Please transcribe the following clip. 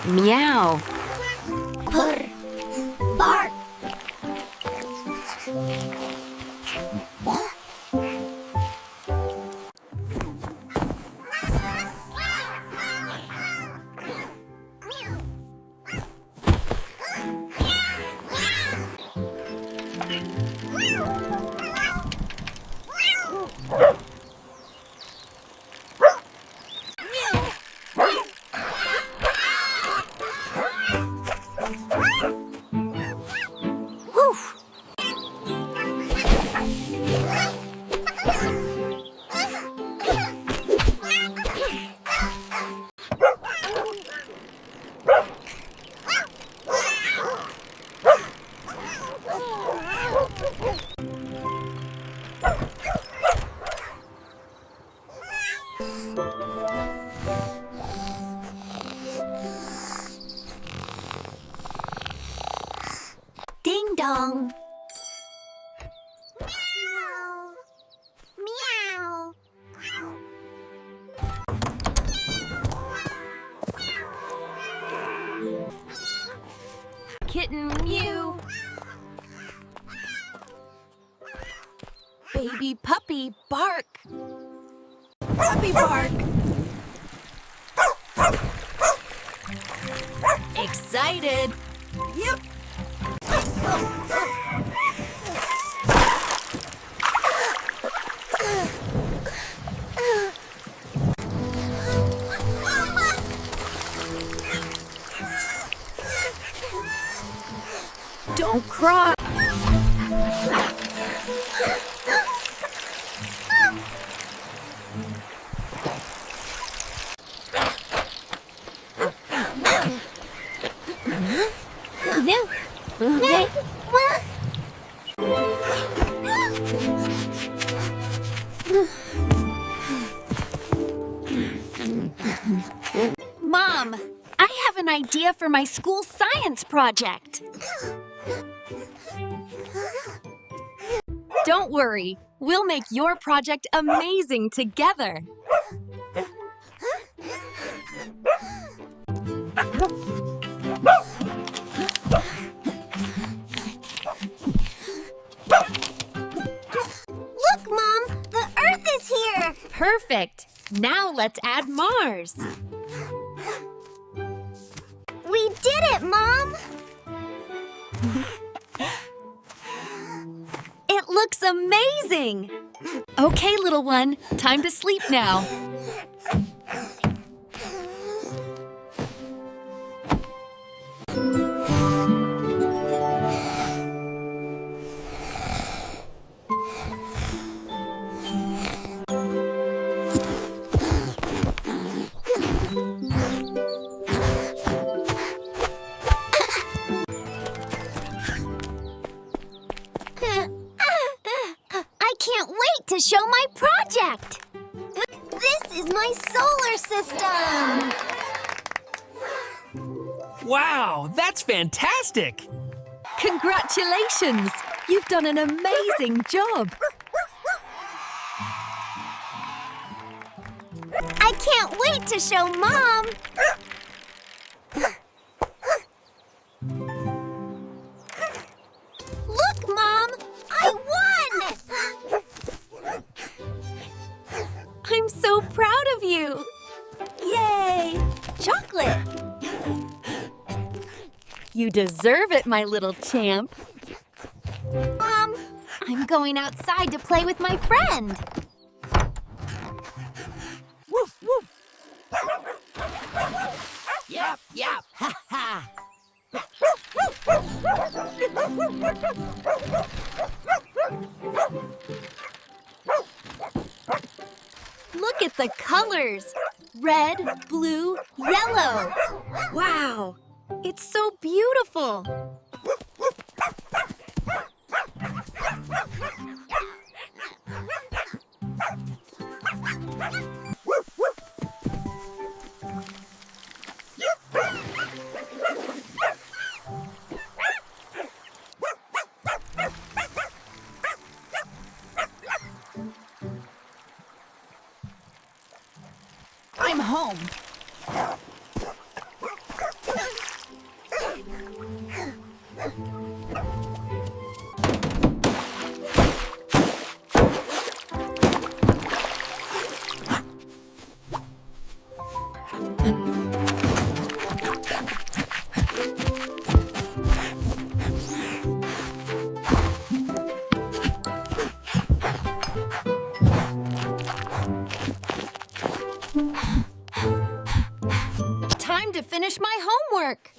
Meow. Purr. Bark. Ding dong. Meow. Meow. Kitten mew. Baby puppy bark. Puppy bark. Excited. Yep. Don't cry. Mom, I have an idea for my school science project. Don't worry, we'll make your project amazing together. Look, Mom! The Earth is here! Perfect. Now let's add Mars. We did it, Mom! It looks amazing. Okay, little one, time to sleep now. I can't wait to show my project! This is my solar system! Wow, that's fantastic! Congratulations! You've done an amazing job. I can't wait to show Mom! Look, Mom! I won! I'm so proud of you. Yay! Chocolate! You deserve it, my little champ. Mom, I'm going outside to play with my friend. Woof, woof. Yep, yep, ha ha. Look at the colors. Red, blue, yellow. Wow, it's so beautiful. I'm home. Time to finish my homework.